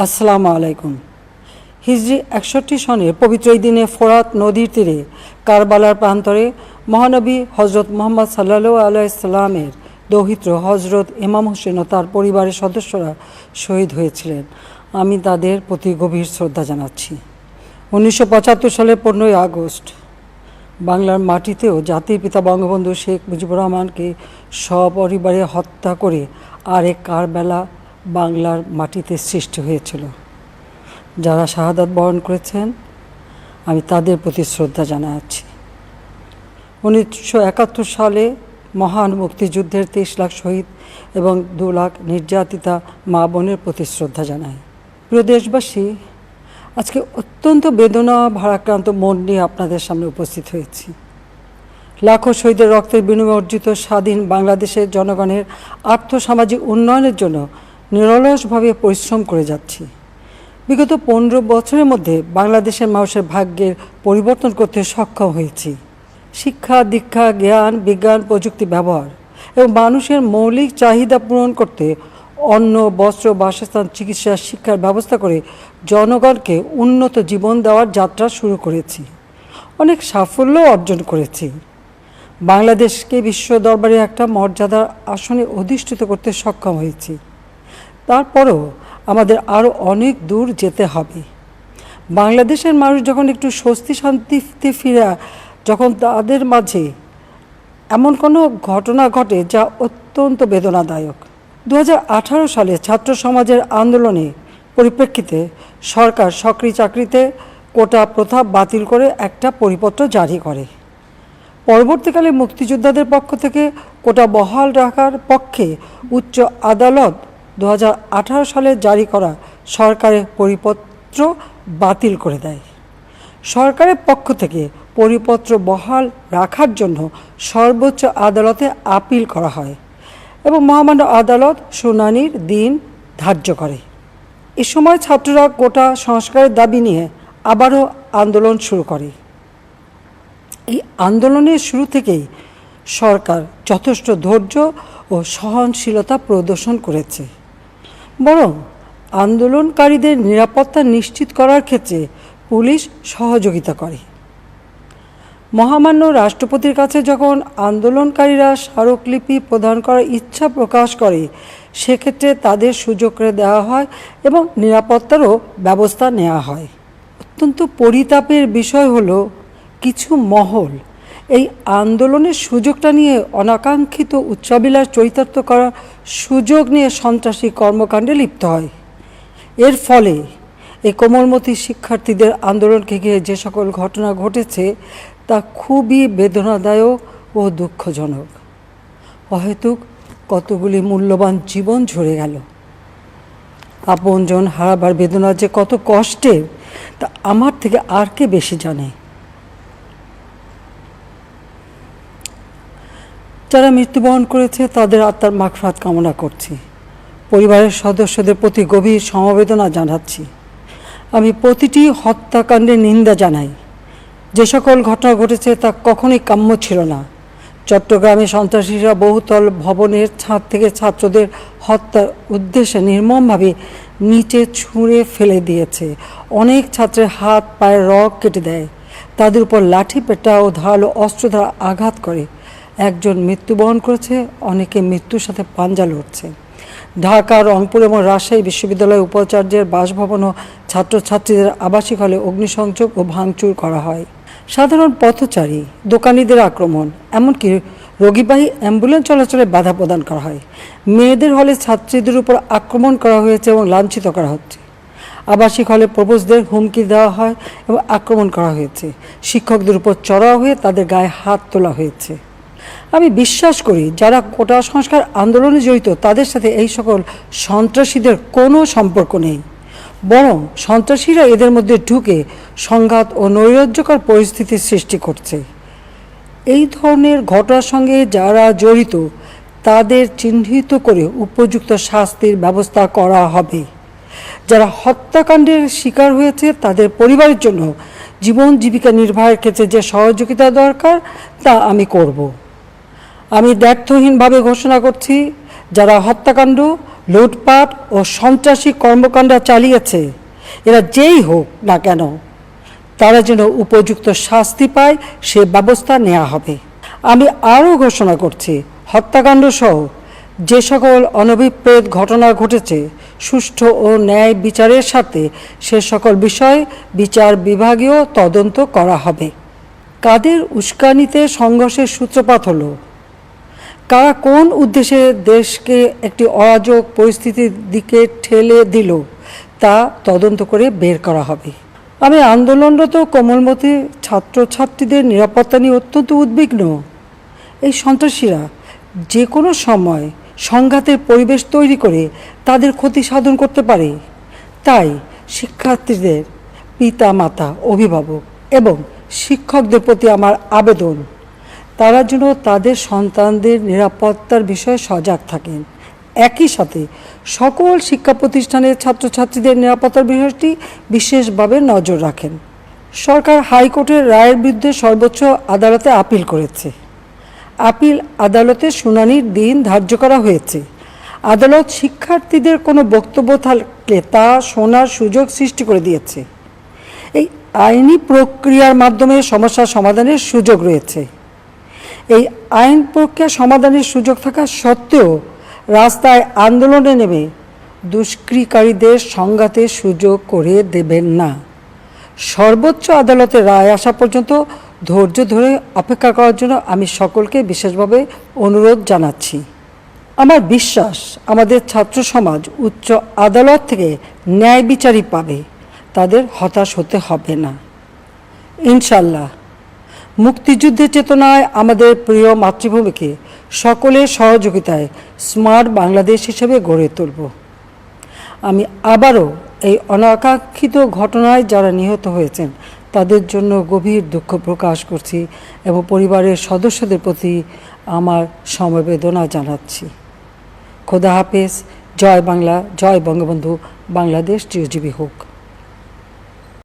আসসালামু আলাইকুম। হিজরি 61 সনের পবিত্র এই দিনে ফোরাত নদীর তীরে কারবালার প্রান্তরে মহানবী হজরত মুহাম্মদ সাল্লাল্লাহু আলাইহি সাল্লামের দৌহিত্র হজরত ইমাম হোসেন ও তার পরিবারের সদস্যরা শহীদ হয়েছিলেন। আমি তাদের প্রতি গভীর শ্রদ্ধা জানাচ্ছি। 1975 সালের 15ই আগস্ট বাংলার মাটিতেও জাতির পিতা বঙ্গবন্ধু শেখ মুজিবুর রহমানকে সপরিবারে হত্যা করে আরেক কারবালা বাংলার মাটিতে সৃষ্টি হয়েছিল। যারা শাহাদাত বরণ করেছেন আমি তাদের প্রতি শ্রদ্ধা জানাচ্ছি। 1971 সালে মহান মুক্তিযুদ্ধের 23 লাখ শহীদ এবং 2 লাখ নির্যাতিতা মা বোনের প্রতি শ্রদ্ধা জানাই। প্রিয় দেশবাসী, আজকে অত্যন্ত বেদনা ভারাক্রান্ত মন নিয়ে আপনাদের সামনে উপস্থিত হয়েছি। লাখো শহীদের রক্তের বিনিময়ে অর্জিত স্বাধীন বাংলাদেশের জনগণের আর্থসামাজিক উন্নয়নের জন্য নিরলসভাবে পরিশ্রম করে যাচ্ছি। বিগত 15 বছরের মধ্যে বাংলাদেশের মানুষের ভাগ্যের পরিবর্তন করতে সক্ষম হয়েছি। শিক্ষা, দীক্ষা, জ্ঞান, বিজ্ঞান, প্রযুক্তি ব্যবহার এবং মানুষের মৌলিক চাহিদা পূরণ করতে অন্ন, বস্ত্র, বাসস্থান, চিকিৎসা, শিক্ষার ব্যবস্থা করে জনগণকে উন্নত জীবন দেওয়ার যাত্রা শুরু করেছি। অনেক সাফল্য অর্জন করেছি। বাংলাদেশকে বিশ্ব দরবারে একটা মর্যাদার আসনে অধিষ্ঠিত করতে সক্ষম হয়েছি। তারপরও আমাদের আরও অনেক দূর যেতে হবে। বাংলাদেশের মানুষ যখন একটু স্বস্তি শান্তিতে ফিরে, যখন তাদের মাঝে এমন কোনো ঘটনা ঘটে যা অত্যন্ত বেদনাদায়ক। 2018 সালে ছাত্র সমাজের আন্দোলনে পরিপ্রেক্ষিতে সরকার সরকারি চাকরিতে কোটা প্রথা বাতিল করে একটা পরিপত্র জারি করে। পরবর্তীকালে মুক্তিযোদ্ধাদের পক্ষ থেকে কোটা বহাল রাখার পক্ষে উচ্চ আদালত 2018 সালে জারি করা সরকারের পরিপত্র বাতিল করে দেয়। সরকারের পক্ষ থেকে পরিপত্র বহাল রাখার জন্য সর্বোচ্চ আদালতে আপিল করা হয় এবং মহামান্য আদালত শুনানির দিন ধার্য করে। এ সময় ছাত্ররা কোটা সংস্কারের দাবি নিয়ে আবারও আন্দোলন শুরু করে। এই আন্দোলনের শুরু থেকেই সরকার যথেষ্ট ধৈর্য ও সহনশীলতা প্রদর্শন করেছে, বরং আন্দোলনকারীদের নিরাপত্তা নিশ্চিত করার ক্ষেত্রে পুলিশ সহযোগিতা করে। মহামান্য রাষ্ট্রপতির কাছে যখন আন্দোলনকারীরা স্মারকলিপি প্রদান করার ইচ্ছা প্রকাশ করে, সেক্ষেত্রে তাদের সুযোগ করে দেওয়া হয় এবং নিরাপত্তারও ব্যবস্থা নেওয়া হয়। অত্যন্ত পরিতাপের বিষয় হলো, কিছু মহল এই আন্দোলনের সুযোগটা নিয়ে অনাকাঙ্ক্ষিত উচ্চাবিলাস চরিতার্থ করার সুযোগ নিয়ে সন্ত্রাসী কর্মকাণ্ডে লিপ্ত হয়। এর ফলে এই কোমলমতি শিক্ষার্থীদের আন্দোলনকে ঘিরে যে সকল ঘটনা ঘটেছে তা খুবই বেদনাদায়ক ও দুঃখজনক। অহেতুক কতগুলি মূল্যবান জীবন ঝরে গেল। আপনজন হারাবার বেদনা যে কত কষ্টের তা আমার থেকে আর কে বেশি জানে। যারা মৃত্যুবরণ করেছে তাদের আত্মার মাগফিরাত কামনা করছি। পরিবারের সদস্যদের প্রতি গভীর সমবেদনা জানাচ্ছি। আমি প্রতিটি হত্যাকাণ্ডের নিন্দা জানাই। যে সকল ঘটনা ঘটেছে তা কখনোই কাম্য ছিল না। চট্টগ্রামে সন্ত্রাসীরা বহুতল ভবনের ছাদ থেকে ছাত্রদের হত্যার উদ্দেশ্যে নির্মমভাবে নিচে ছুঁড়ে ফেলে দিয়েছে। অনেক ছাত্রের হাত পায়ের রগ কেটে দেয়, তাদের উপর লাঠি পেটা ও ধারালো অস্ত্র দ্বারা আঘাত করে। একজন মৃত্যুবরণ করেছে, অনেকে মৃত্যুর সাথে পাঞ্জা লড়ছে। ঢাকা, রংপুর এবং রাজশাহী বিশ্ববিদ্যালয়ের উপাচার্যের বাসভবন ও ছাত্রছাত্রীদের আবাসিক হলে অগ্নিসংযোগ ও ভাঙচুর করা হয়। সাধারণ পথচারী, দোকানিদের আক্রমণ, এমনকি রোগীবাহী অ্যাম্বুলেন্স চলাচলে বাধা প্রদান করা হয়। মেয়েদের হলে ছাত্রীদের উপর আক্রমণ করা হয়েছে এবং লাঞ্ছিত করা হচ্ছে। আবাসিক হলে প্রবোজদের হুমকি দেওয়া হয় এবং আক্রমণ করা হয়েছে। শিক্ষকদের উপর চড়াও হয়ে তাদের গায়ে হাত তোলা হয়েছে। আমি বিশ্বাস করি যারা কোটা সংস্কার আন্দোলনে জড়িত তাদের সাথে এই সকল সন্ত্রাসীদের কোনো সম্পর্ক নেই, বরং সন্ত্রাসীরা এদের মধ্যে ঢুকে সংঘাত ও নৈরাজ্যকর পরিস্থিতির সৃষ্টি করছে। এই ধরনের ঘটনার সঙ্গে যারা জড়িত তাদের চিহ্নিত করে উপযুক্ত শাস্তির ব্যবস্থা করা হবে। যারা হত্যাকাণ্ডের শিকার হয়েছে তাদের পরিবারের জন্য জীবন জীবিকা নির্বাহের ক্ষেত্রে যে সহযোগিতা দরকার তা আমি করব। আমি দ্ব্যর্থহীনভাবে ঘোষণা করছি, যারা হত্যাকাণ্ড, লুটপাট ও সন্ত্রাসী কর্মকাণ্ড চালিয়েছে, এরা যেই হোক না কেন তারা যেন উপযুক্ত শাস্তি পায় সে ব্যবস্থা নেওয়া হবে। আমি আরও ঘোষণা করছি, হত্যাকাণ্ড সহ যে সকল অনভিপ্রেত ঘটনা ঘটেছে সুষ্ঠু ও ন্যায় বিচারের সাথে সে সকল বিষয় বিচার বিভাগীয় তদন্ত করা হবে। কাদের উস্কানিতে সংঘর্ষের সূত্রপাত হলো, কারা কোন উদ্দেশ্যে দেশকে একটি অরাজক পরিস্থিতির দিকে ঠেলে দিল তা তদন্ত করে বের করা হবে। আমি আন্দোলনরত কোমলমতি ছাত্রছাত্রীদের নিরাপত্তা নিয়ে অত্যন্ত উদ্বিগ্ন। এই সন্ত্রাসীরা যে কোনো সময় সংঘাতের পরিবেশ তৈরি করে তাদের ক্ষতি সাধন করতে পারে। তাই শিক্ষার্থীদের পিতা মাতা, অভিভাবক এবং শিক্ষকদের প্রতি আমার আবেদন, তারা যেন তাদের সন্তানদের নিরাপত্তার বিষয়ে সজাগ থাকেন। একই সাথে সকল শিক্ষা প্রতিষ্ঠানের ছাত্রছাত্রীদের নিরাপত্তার বিষয়টি বিশেষভাবে নজর রাখেন। সরকার হাইকোর্টের রায়ের বিরুদ্ধে সর্বোচ্চ আদালতে আপিল করেছে। আপিল আদালতে শুনানির দিন ধার্য করা হয়েছে। আদালত শিক্ষার্থীদের কোনো বক্তব্য থাকলে তা শোনার সুযোগ সৃষ্টি করে দিয়েছে। এই আইনি প্রক্রিয়ার মাধ্যমে সমস্যা সমাধানের সুযোগ রয়েছে। এই আইন প্রক্রিয়া সমাধানের সুযোগ থাকা সত্ত্বেও রাস্তায় আন্দোলনে নেমে দুষ্কৃতিকারীদের সংঘাতের সুযোগ করে দেবেন না। সর্বোচ্চ আদালতের রায় আসা পর্যন্ত ধৈর্য ধরে অপেক্ষা করার জন্য আমি সকলকে বিশেষভাবে অনুরোধ জানাচ্ছি। আমার বিশ্বাস আমাদের ছাত্র সমাজ উচ্চ আদালত থেকে ন্যায় বিচারই পাবে, তাদের হতাশ হতে হবে না ইনশাল্লাহ। মুক্তিযুদ্ধের চেতনায় আমাদের প্রিয় মাতৃভূমিকে সকলের সহযোগিতায় স্মার্ট বাংলাদেশ হিসেবে গড়ে তুলব। আমি আবারও এই অনাকাঙ্ক্ষিত ঘটনায় যারা নিহত হয়েছেন তাদের জন্য গভীর দুঃখ প্রকাশ করছি এবং পরিবারের সদস্যদের প্রতি আমার সমবেদনা জানাচ্ছি। খোদা হাফেজ। জয় বাংলা, জয় বঙ্গবন্ধু। বাংলাদেশ চিরজীবী হোক।